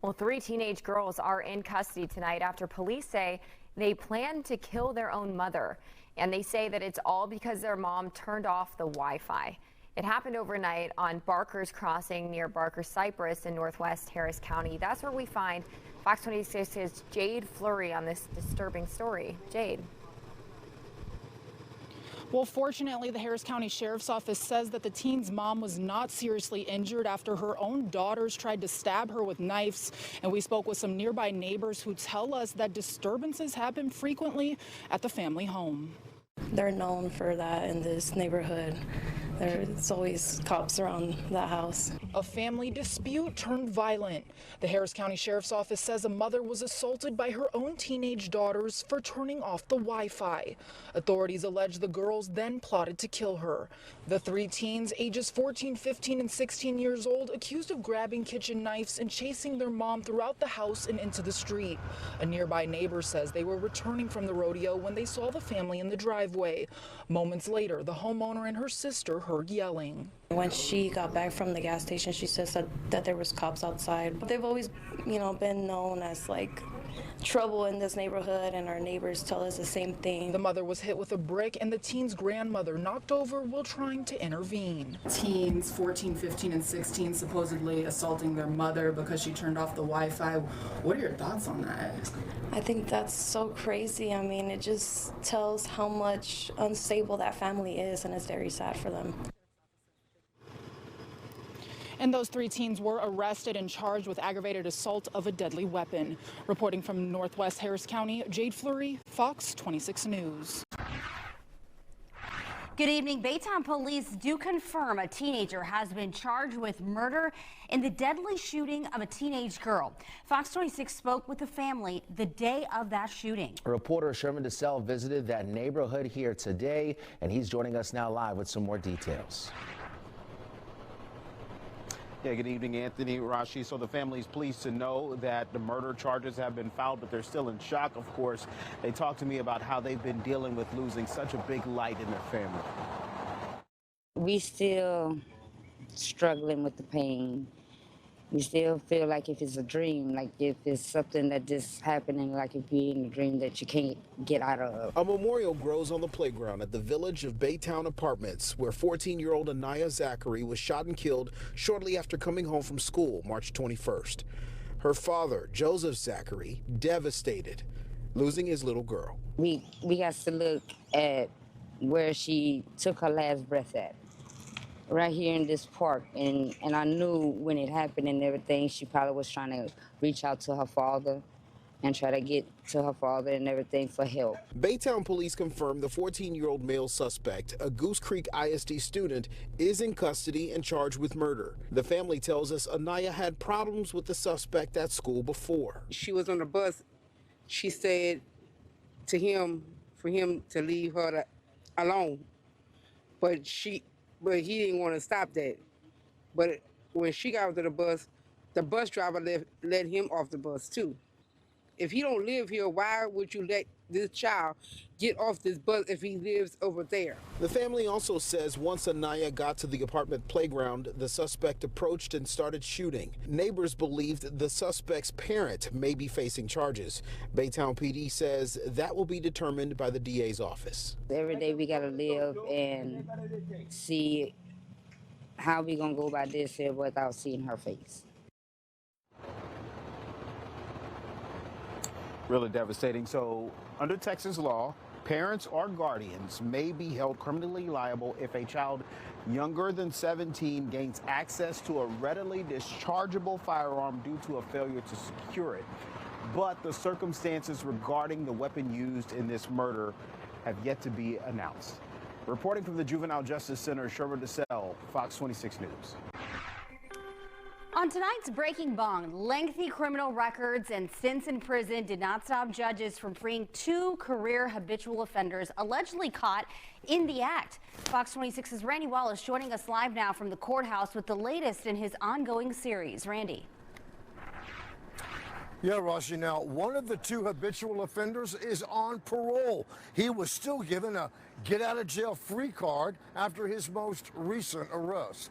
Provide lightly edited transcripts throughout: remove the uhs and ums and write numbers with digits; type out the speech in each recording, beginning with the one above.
Well, 3 teenage girls are in custody tonight after police say they plan to kill their own mother. And they say that it's all because their mom turned off the Wi-Fi. It happened overnight on Barker's Crossing near Barker Cypress in northwest Harris County. That's where we find Fox 26's Jade Fleury on this disturbing story. Jade. Well, fortunately, the Harris County Sheriff's Office says that the teen's mom was not seriously injured after her own daughters tried to stab her with knives. And we spoke with some nearby neighbors who tell us that disturbances happen frequently at the family home. They're known for that in this neighborhood. There's always cops around that house. A family dispute turned violent. The Harris County Sheriff's Office says a mother was assaulted by her own teenage daughters for turning off the Wi-Fi. Authorities allege the girls then plotted to kill her. The 3 teens, ages 14, 15, and 16 years old, accused of grabbing kitchen knives and chasing their mom throughout the house and into the street. A nearby neighbor says they were returning from the rodeo when they saw the family in the driveway. Moments later, the homeowner and her sister heard yelling. When she got back from the gas station, she says that there was cops outside. They've always, been known as like trouble in this neighborhood, and our neighbors tell us the same thing. The mother was hit with a brick and the teen's grandmother knocked over while trying to intervene. Teens 14, 15, and 16 supposedly assaulting their mother because she turned off the Wi-Fi. What are your thoughts on that? I think that's so crazy. I mean, it just tells how much unstable that family is, and it's very sad for them. And those 3 teens were arrested and charged with aggravated assault of a deadly weapon. Reporting from Northwest Harris County, Jade Fleury, Fox 26 News. Good evening. Baytown police do confirm a teenager has been charged with murder in the deadly shooting of a teenage girl. Fox 26 spoke with the family the day of that shooting. Reporter Sherman DeSalle visited that neighborhood here today, and he's joining us now live with some more details. Yeah, good evening, Anthony, Rashi. So the family's pleased to know that the murder charges have been filed, but they're still in shock, of course. They talked to me about how they've been dealing with losing such a big light in their family. We still struggling with the pain. We still feel like if it's a dream, like if it's something that just happening, like if you're in a dream that you can't get out of. A memorial grows on the playground at the village of Baytown Apartments, where 14-year-old Anaya Zachary was shot and killed shortly after coming home from school, March 21st. Her father, Joseph Zachary, devastated, losing his little girl. We got to look at where she took her last breath at. Right here in this park, and I knew when it happened and everything, she probably was trying to reach out to her father and try to get to her father and everything for help. Baytown police confirmed the 14-year-old male suspect, a Goose Creek ISD student, is in custody and charged with murder. The family tells us Anaya had problems with the suspect at school before. She was on the bus. She said to him for him to leave her alone, but he didn't want to stop that. But when she got onto the bus driver let him off the bus too. If he don't live here, why would you let this child get off this bus if he lives over there? The family also says once Anaya got to the apartment playground, the suspect approached and started shooting. Neighbors believed the suspect's parent may be facing charges. Baytown PD says that will be determined by the DA's office. Every day we got to live and see how we going to go about this here without seeing her face. Really devastating. So under Texas law, parents or guardians may be held criminally liable if a child younger than 17 gains access to a readily dischargeable firearm due to a failure to secure it. But the circumstances regarding the weapon used in this murder have yet to be announced. Reporting from the Juvenile Justice Center, Sherman DeSalle, Fox 26 News. On tonight's Breaking Bong, lengthy criminal records and stints in prison did not stop judges from freeing 2 career habitual offenders allegedly caught in the act. Fox 26's Randy Wallace joining us live now from the courthouse with the latest in his ongoing series. Randy. Yeah, Rashi, now one of the 2 habitual offenders is on parole. He was still given a get-out-of-jail-free card after his most recent arrest.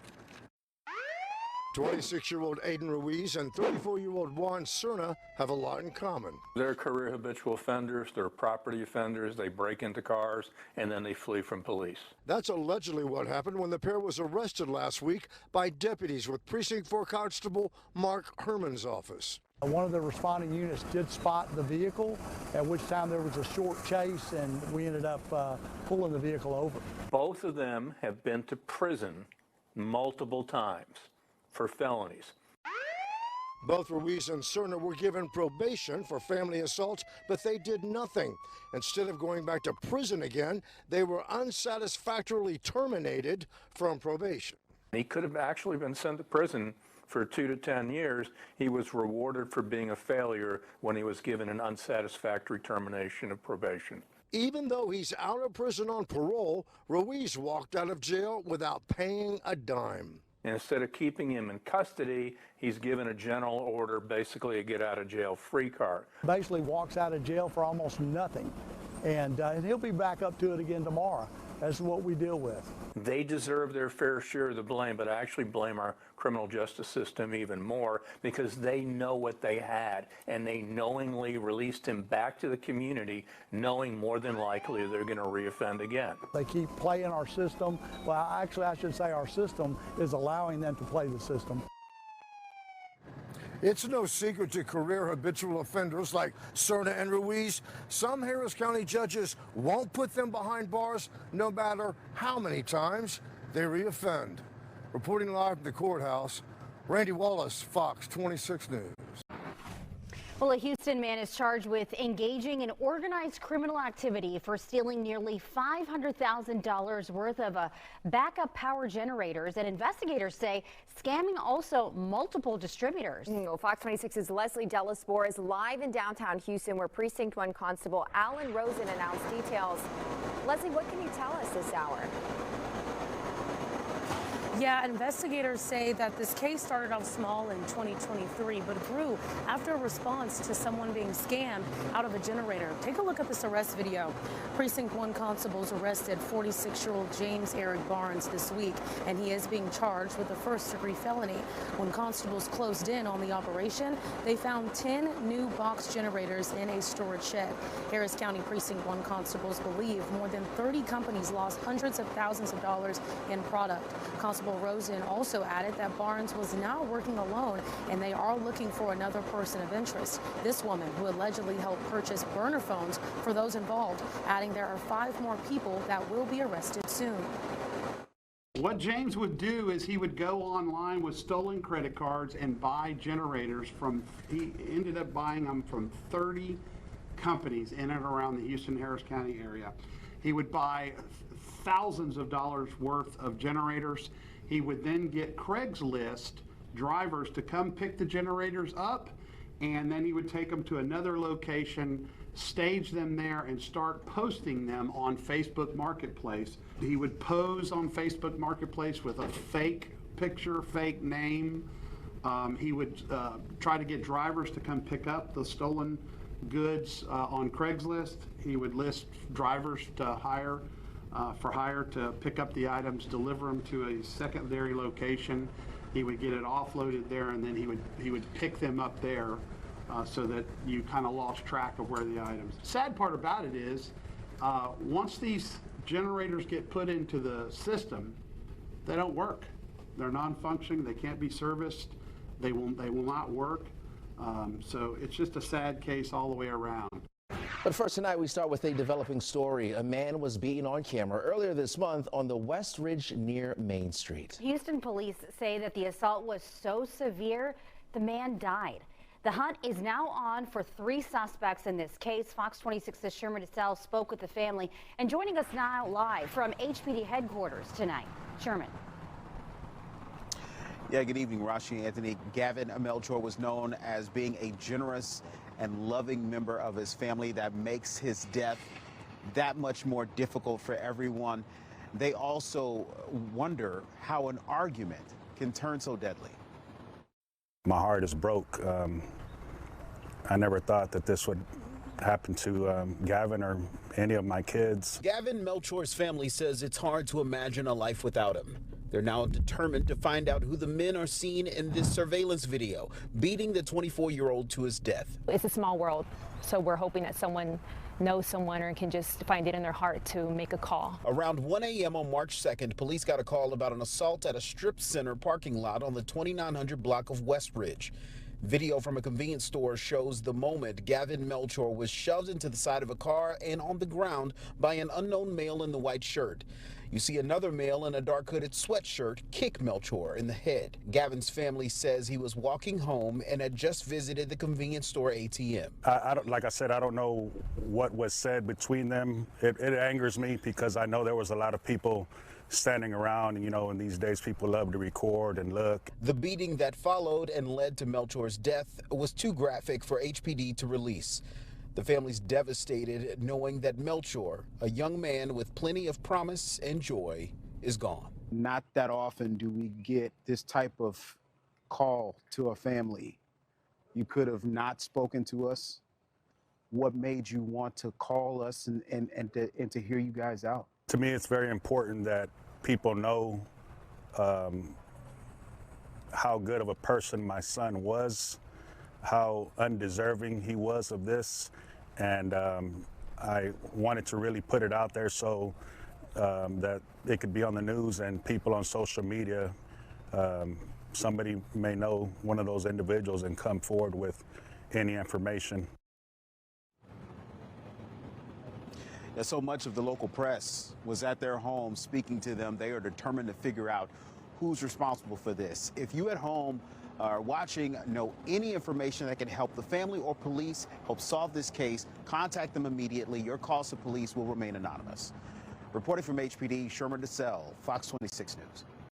26-year-old Aiden Ruiz and 34-year-old Juan Cerna have a lot in common. They're career habitual offenders, they're property offenders, they break into cars, and then they flee from police. That's allegedly what happened when the pair was arrested last week by deputies with Precinct 4 Constable Mark Herman's office. One of the responding units did spot the vehicle, at which time there was a short chase, and we ended up pulling the vehicle over. Both of them have been to prison multiple times for felonies. Both Ruiz and Cerna were given probation for family assault, but they did nothing. Instead of going back to prison again, they were unsatisfactorily terminated from probation. He could have actually been sent to prison for 2 to 10 years. He was rewarded for being a failure when he was given an unsatisfactory termination of probation. Even though he's out of prison on parole, Ruiz walked out of jail without paying a dime. And instead of keeping him in custody, he's given a general order, basically a get-out-of-jail-free card. Basically walks out of jail for almost nothing, and he'll be back up to it again tomorrow. That's what we deal with. They deserve their fair share of the blame, but I actually blame our criminal justice system even more because they know what they had, and they knowingly released him back to the community, knowing more than likely they're going to reoffend again. They keep playing our system. Well, actually, I should say our system is allowing them to play the system. It's no secret to career habitual offenders like Cerna and Ruiz. Some Harris County judges won't put them behind bars no matter how many times they reoffend. Reporting live from the courthouse, Randy Wallace, Fox 26 News. Well, a Houston man is charged with engaging in organized criminal activity for stealing nearly $500,000 worth of backup power generators, and investigators say scamming also multiple distributors. Well, Fox 26's Leslie Delaspore is live in downtown Houston, where Precinct 1 Constable Alan Rosen announced details. Leslie, what can you tell us this hour? Yeah, investigators say that this case started off small in 2023, but grew after a response to someone being scammed out of a generator. Take a look at this arrest video. Precinct 1 constables arrested 46-year-old James Eric Barnes this week, and he is being charged with a first-degree felony. When constables closed in on the operation, they found 10 new box generators in a storage shed. Harris County Precinct 1 constables believe more than 30 companies lost hundreds of thousands of dollars in product. Constable Rosen also added that Barnes was now working alone, and they are looking for another person of interest. This woman, who allegedly helped purchase burner phones for those involved, adding there are 5 more people that will be arrested soon. What James would do is he would go online with stolen credit cards and buy generators he ended up buying them from 30 companies in and around the Houston, Harris County area. He would buy thousands of dollars worth of generators. He would then get Craigslist drivers to come pick the generators up, and then he would take them to another location, stage them there, and start posting them on Facebook Marketplace. He would pose on Facebook Marketplace with a fake picture, fake name. He would try to get drivers to come pick up the stolen goods on Craigslist. He would list drivers to hire for hire to pick up the items, deliver them to a secondary location. He would get it offloaded there, and then he would pick them up there so that you kind of lost track of where the items. Sad part about it is once these generators get put into the system, they don't work. They're non-functioning. They can't be serviced. They will not work. So it's just a sad case all the way around. But first tonight, we start with a developing story. A man was beaten on camera earlier this month on the West Ridge near Main Street. Houston police say that the assault was so severe, the man died. The hunt is now on for 3 suspects in this case. Fox 26's Sherman DeSalle spoke with the family, and joining us now live from HPD headquarters tonight, Sherman. Yeah, good evening, Rashi and Anthony. Gavin Melchor was known as being a generous and loving member of his family. That makes his death that much more difficult for everyone. They also wonder how an argument can turn so deadly. My heart is broke. I never thought that this would happen to Gavin or any of my kids. Gavin Melchor's family says it's hard to imagine a life without him. They're now determined to find out who the men are seen in this surveillance video, beating the 24-year-old to his death. It's a small world, so we're hoping that someone knows someone or can just find it in their heart to make a call. Around 1 a.m. on March 2nd, police got a call about an assault at a strip center parking lot on the 2900 block of West Ridge. Video from a convenience store shows the moment Gavin Melchor was shoved into the side of a car and on the ground by an unknown male in the white shirt. You see another male in a dark hooded sweatshirt kick Melchor in the head. Gavin's family says he was walking home and had just visited the convenience store ATM. Like I said, I don't know what was said between them. It angers me because I know there was a lot of people standing around, and, you know, in these days people love to record and look. The beating that followed and led to Melchor's death was too graphic for HPD to release. The family's devastated knowing that Melchor, a young man with plenty of promise and joy, is gone. Not that often do we get this type of call to a family. You could have not spoken to us. What made you want to call us and to hear you guys out? To me, it's very important that people know how good of a person my son was, how undeserving he was of this, and I wanted to really put it out there so that it could be on the news and people on social media. Somebody may know one of those individuals and come forward with any information. So much of the local press was at their home speaking to them. They are determined to figure out who's responsible for this. If you at home are watching, know any information that can help the family or police help solve this case, contact them immediately. Your calls to police will remain anonymous. Reporting from HPD, Sherman DeSalle, Fox 26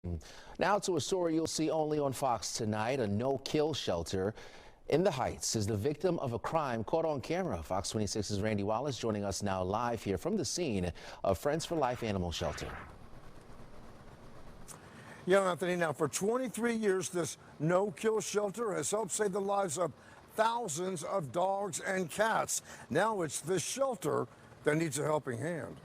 News. Now to a story you'll see only on Fox tonight. A no-kill shelter in the Heights is the victim of a crime caught on camera. Fox 26's Randy Wallace joining us now live here from the scene of Friends for Life Animal Shelter. Yeah, Anthony, now for 23 years, this no-kill shelter has helped save the lives of thousands of dogs and cats. Now it's this shelter that needs a helping hand.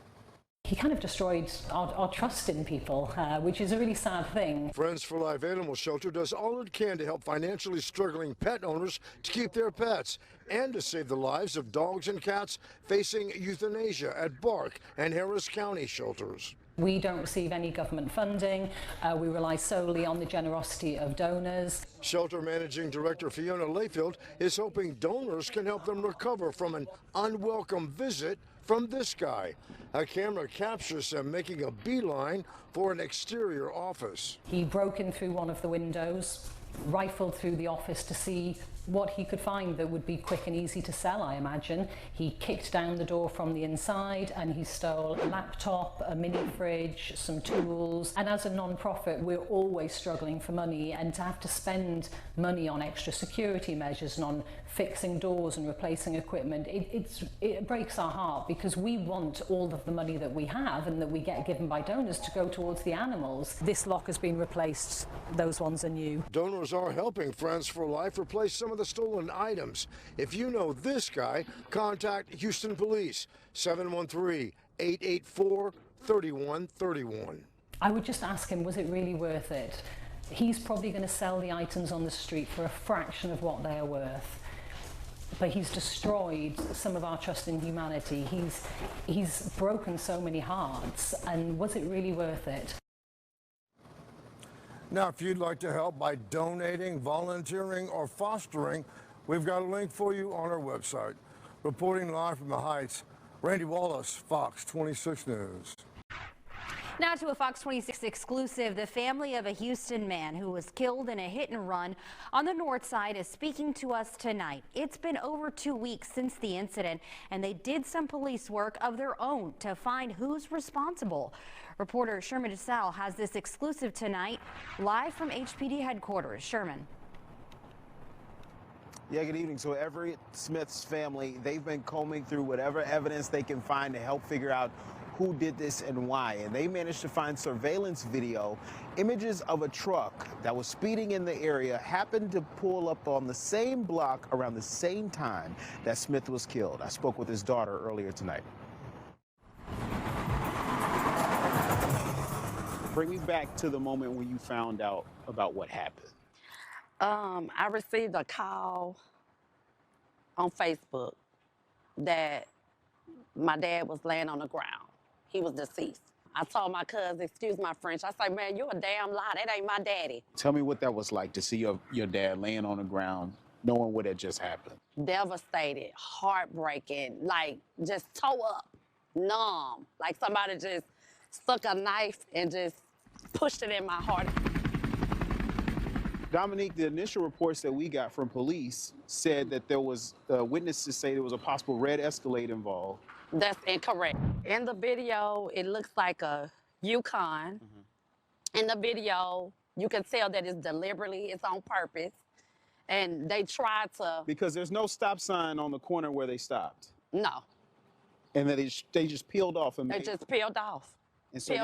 He kind of destroyed our trust in people, which is a really sad thing. Friends for Life Animal Shelter does all it can to help financially struggling pet owners to keep their pets and to save the lives of dogs and cats facing euthanasia at Bark and Harris County shelters. We don't receive any government funding. We rely solely on the generosity of donors. Shelter Managing Director Fiona Layfield is hoping donors can help them recover from an unwelcome visit from this guy. A camera captures him making a beeline for an exterior office. He broke in through one of the windows, rifled through the office to see what he could find that would be quick and easy to sell, I imagine. He kicked down the door from the inside and he stole a laptop, a mini fridge, some tools. And as a non-profit, we're always struggling for money, and to have to spend money on extra security measures and on fixing doors and replacing equipment, it breaks our heart, because we want all of the money that we have and that we get given by donors to go towards the animals. This lock has been replaced. Those ones are new. Donors are helping Friends for Life replace some of the stolen items. If you know this guy, contact Houston Police, 713-884-3131. I would just ask him, was it really worth it? He's probably going to sell the items on the street for a fraction of what they are worth. But he's destroyed some of our trust in humanity. He's broken so many hearts, and was it really worth it? Now, if you'd like to help by donating, volunteering, or fostering, we've got a link for you on our website. Reporting live from the Heights, Randy Wallace, Fox 26 News. Now to a Fox 26 exclusive. The family of a Houston man who was killed in a hit and run on the north side is speaking to us tonight. It's been over 2 weeks since the incident, and they did some police work of their own to find who's responsible. Reporter Sherman DeSalle has this exclusive tonight, live from HPD headquarters. Sherman. Yeah, good evening. So Everett Smith's family, they've been combing through whatever evidence they can find to help figure out who did this and why. And they managed to find surveillance video, images of a truck that was speeding in the area, happened to pull up on the same block around the same time that Smith was killed. I spoke with his daughter earlier tonight. Bring me back to the moment when you found out about what happened. I received a call on Facebook that my dad was laying on the ground. He was deceased. I told my cousin, excuse my French, I said, man, you a damn lie. That ain't my daddy. Tell me what that was like to see your dad laying on the ground, knowing what had just happened. Devastated, heartbreaking, like just toe up, numb. Like somebody just stuck a knife and just pushed it in my heart. Dominique, the initial reports that we got from police said that there was witnesses say there was a possible red Escalade involved. That's incorrect. In the video, it looks like a Yukon. In the video, you can tell that it's deliberately, it's on purpose. And they tried to... Because there's no stop sign on the corner where they stopped. No. And then they just peeled off. And they just peeled off. And so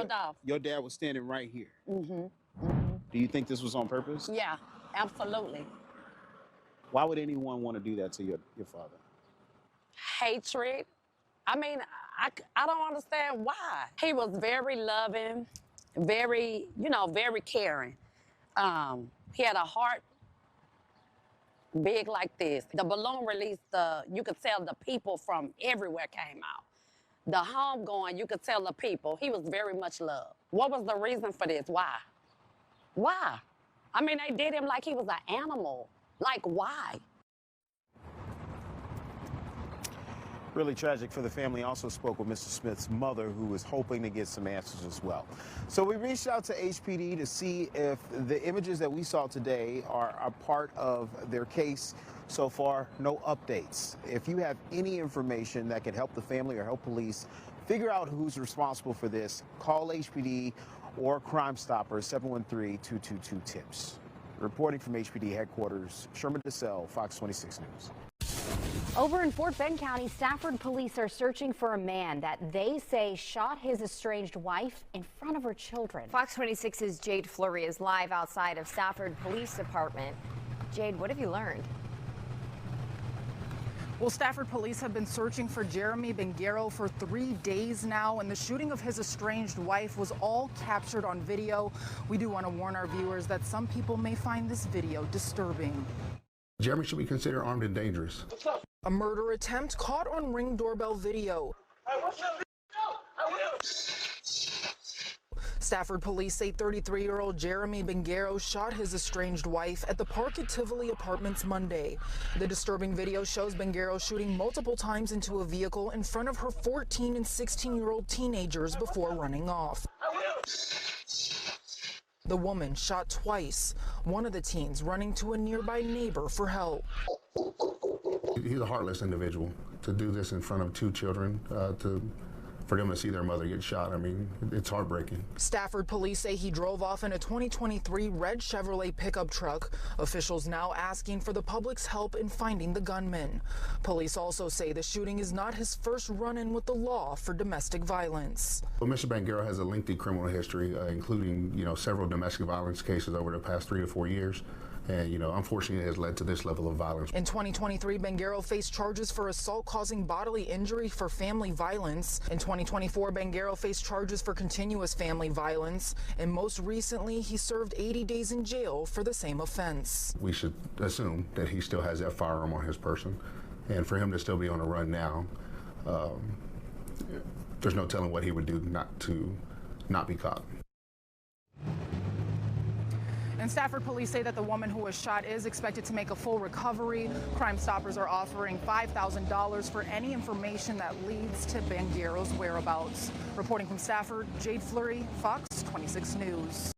your dad was standing right here. Do you think this was on purpose? Yeah, absolutely. Why would anyone want to do that to your father? Hatred. I mean, I don't understand why. He was very loving, very, very caring. He had a heart big like this. The balloon released, you could tell the people from everywhere came out. The homegoing, you could tell the people. He was very much loved. What was the reason for this? Why? Why? I mean, they did him like he was an animal. Like, why? Really tragic for the family. Also spoke with Mr. Smith's mother, who was hoping to get some answers as well. So we reached out to HPD to see if the images that we saw today are a part of their case. So far, no updates. If you have any information that can help the family or help police figure out who's responsible for this, call HPD or Crime Stoppers, 713-222-TIPS. Reporting from HPD headquarters, Sherman DeSalle, Fox 26 News. Over in Fort Bend County, Stafford police are searching for a man that they say shot his estranged wife in front of her children. Fox 26's Jade Fleury is live outside of Stafford Police Department. Jade, what have you learned? Well, Stafford police have been searching for Jeremy Bengaro for 3 days now, and the shooting of his estranged wife was all captured on video. We do want to warn our viewers that some people may find this video disturbing. Jeremy should be considered armed and dangerous. A murder attempt caught on Ring doorbell video. Stafford police say 33-year-old Jeremy Bengaro shot his estranged wife at the Park at Tivoli Apartments Monday. The disturbing video shows Bengaro shooting multiple times into a vehicle in front of her 14 and 16-year-old teenagers before running off. The woman shot twice, one of the teens running to a nearby neighbor for help. He's a heartless individual. To do this in front of 2 children, for them to see their mother get shot, I mean, it's heartbreaking. Stafford police say he drove off in a 2023 red Chevrolet pickup truck. Officials now asking for the public's help in finding the gunman. Police also say the shooting is not his first run-in with the law for domestic violence. Well, Mr. Bengaro has a lengthy criminal history, including, several domestic violence cases over the past 3 to 4 years. And, unfortunately, it has led to this level of violence. In 2023, Bengaro faced charges for assault causing bodily injury for family violence. In 2024, Bengaro faced charges for continuous family violence. And most recently, he served 80 days in jail for the same offense. We should assume that he still has that firearm on his person. And for him to still be on the run now, there's no telling what he would do not be caught. And Stafford police say that the woman who was shot is expected to make a full recovery. Crime Stoppers are offering $5,000 for any information that leads to Bengaro's whereabouts. Reporting from Stafford, Jade Fleury, Fox 26 News.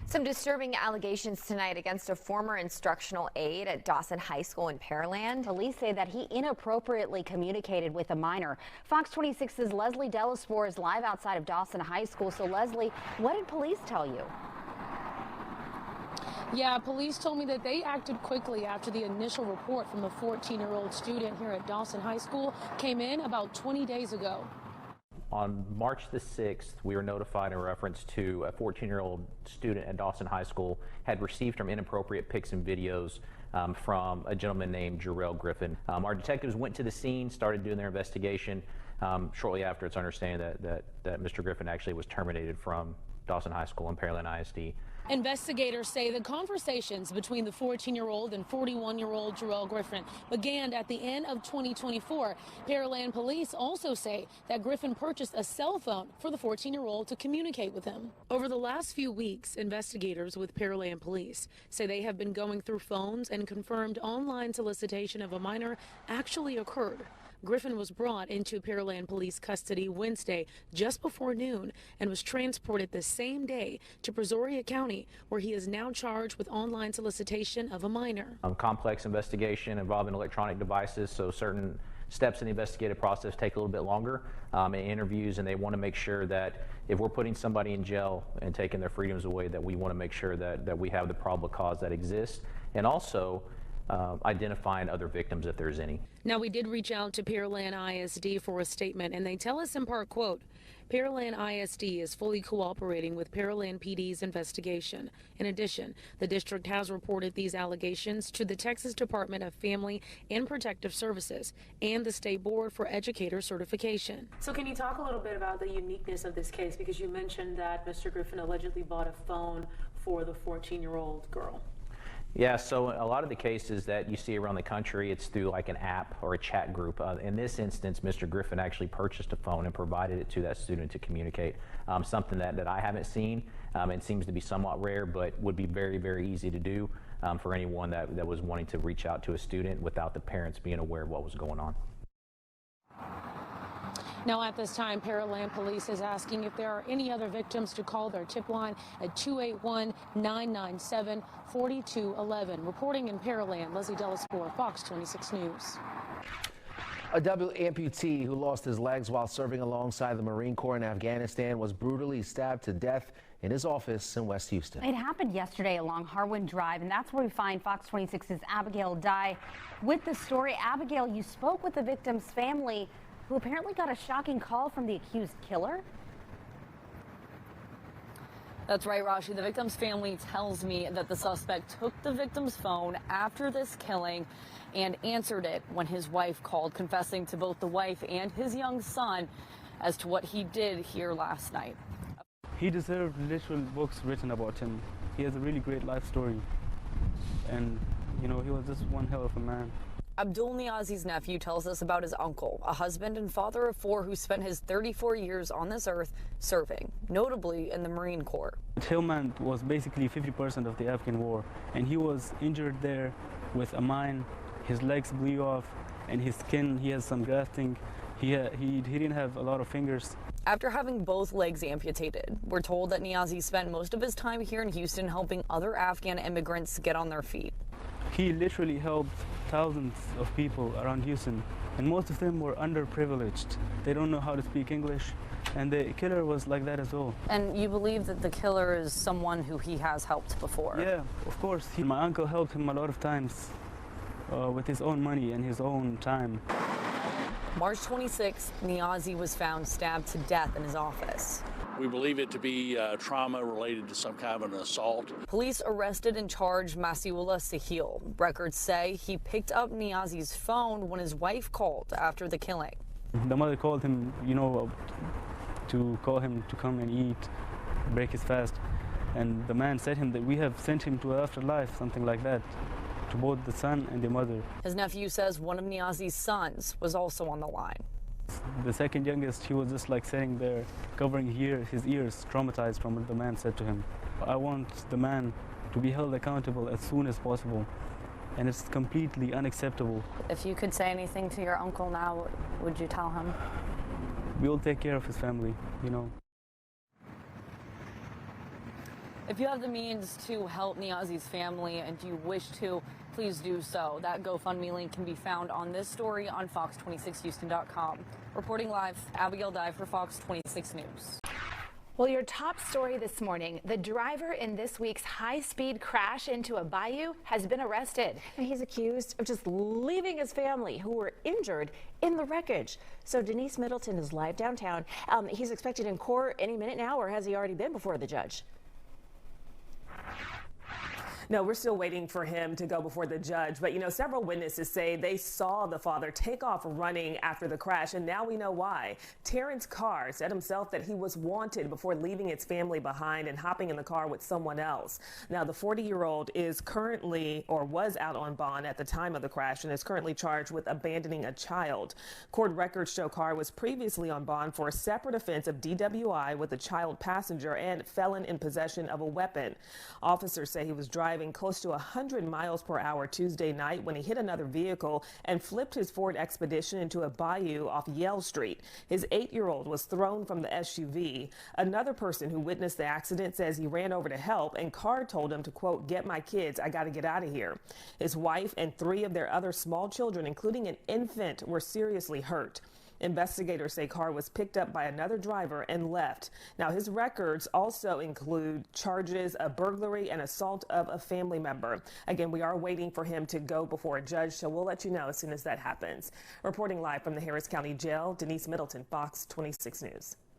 Some disturbing allegations tonight against a former instructional aide at Dawson High School in Pearland. Police say that he inappropriately communicated with a minor. Fox 26's Leslie Delaspore is live outside of Dawson High School. So Leslie, what did police tell you? Yeah, police told me that they acted quickly after the initial report from the 14-year-old student here at Dawson High School came in about 20 days ago. On March the 6th, we were notified in reference to a 14-year-old student at Dawson High School had received some inappropriate pics and videos from a gentleman named Jarrell Griffin. Our detectives went to the scene, started doing their investigation. Shortly after, it's understanding that Mr. Griffin actually was terminated from Dawson High School and Pearland ISD. Investigators say the conversations between the 14-year-old and 41-year-old Jarrell Griffin began at the end of 2024. Pearland police also say that Griffin purchased a cell phone for the 14-year-old to communicate with him. Over the last few weeks, investigators with Pearland police say they have been going through phones and confirmed online solicitation of a minor actually occurred. Griffin was brought into Pearland police custody Wednesday just before noon and was transported the same day to Brazoria County, where he is now charged with online solicitation of a minor. Complex investigation involving electronic devices, so certain steps in the investigative process take a little bit longer in interviews, and they want to make sure that if we're putting somebody in jail and taking their freedoms away, that we want to make sure that we have the probable cause that exists, and also identifying other victims if there's any. Now, we did reach out to Pearland ISD for a statement, and they tell us in part, quote, Pearland ISD is fully cooperating with Pearland PD's investigation. In addition, the district has reported these allegations to the Texas Department of Family and Protective Services and the State Board for Educator Certification. So can you talk a little bit about the uniqueness of this case? Because you mentioned that Mr. Griffin allegedly bought a phone for the 14-year-old girl. Yeah, so a lot of the cases that you see around the country, it's through like an app or a chat group. In this instance, Mr. Griffin actually purchased a phone and provided it to that student to communicate. Something that I haven't seen. It seems to be somewhat rare, but would be very, very easy to do for anyone that was wanting to reach out to a student without the parents being aware of what was going on. Now, at this time, Pearland Police is asking if there are any other victims to call their tip line at 281-997-4211. Reporting in Pearland, Leslie Delaspore, Fox 26 News. A double amputee who lost his legs while serving alongside the Marine Corps in Afghanistan was brutally stabbed to death in his office in West Houston. It happened yesterday along Harwin Drive, and that's where we find Fox 26's Abigail Dye with the story. Abigail, you spoke with the victim's family, who apparently got a shocking call from the accused killer. That's right, Rashi. The victim's family tells me that the suspect took the victim's phone after this killing and answered it when his wife called, confessing to both the wife and his young son as to what he did here last night. He deserved literal books written about him. He has a really great life story. And, you know, he was just one hell of a man. Abdul Niazi's nephew tells us about his uncle, a husband and father of four who spent his 34 years on this earth serving, notably in the Marine Corps. Helmand was basically 50% of the Afghan war, and he was injured there with a mine. His legs blew off, and his skin, he has some grafting. He didn't have a lot of fingers. After having both legs amputated, we're told that Niazi spent most of his time here in Houston helping other Afghan immigrants get on their feet. He literally helped thousands of people around Houston, and most of them were underprivileged. They don't know how to speak English, and the killer was like that as well. And you believe that the killer is someone who he has helped before? Yeah, of course. My uncle helped him a lot of times with his own money and his own time. March 26th, Niazi was found stabbed to death in his office. We believe it to be trauma related to some kind of an assault. Police arrested and charged Masiullah Sahil. Records say he picked up Niazi's phone when his wife called after the killing. The mother called him, you know, to call him to come and eat, break his fast. And the man said him that we have sent him to afterlife, something like that, to both the son and the mother. His nephew says one of Niazi's sons was also on the line. The second youngest, he was just like sitting there, covering his ears, traumatized from what the man said to him. I want the man to be held accountable as soon as possible, and it's completely unacceptable. If you could say anything to your uncle now, would you tell him? We'll take care of his family, you know. If you have the means to help Niazi's family and you wish to, please do so. That GoFundMe link can be found on this story on Fox26Houston.com. Reporting live, Abigail Dye for Fox 26 News. Well, your top story this morning, the driver in this week's high-speed crash into a bayou has been arrested. And he's accused of just leaving his family, who were injured, in the wreckage. So Denise Middleton is live downtown. He's expected in court any minute now, or has he already been before the judge? No, we're still waiting for him to go before the judge. But, several witnesses say they saw the father take off running after the crash, and now we know why. Terrence Carr said himself that he was wanted before leaving his family behind and hopping in the car with someone else. Now, the 40-year-old is currently, or was out on bond at the time of the crash, and is currently charged with abandoning a child. Court records show Carr was previously on bond for a separate offense of DWI with a child passenger and felon in possession of a weapon. Officers say he was driving close to 100 miles per hour Tuesday night when he hit another vehicle and flipped his Ford Expedition into a bayou off Yale Street. His 8-year-old was thrown from the SUV. Another person who witnessed the accident says he ran over to help, and Carr told him to, quote, "Get my kids, I got to get out of here." His wife and 3 of their other small children, including an infant, were seriously hurt. Investigators say Carr was picked up by another driver and left. Now, his records also include charges of burglary and assault of a family member. Again, we are waiting for him to go before a judge, so we'll let you know as soon as that happens. Reporting live from the Harris County Jail, Denise Middleton, Fox 26 News.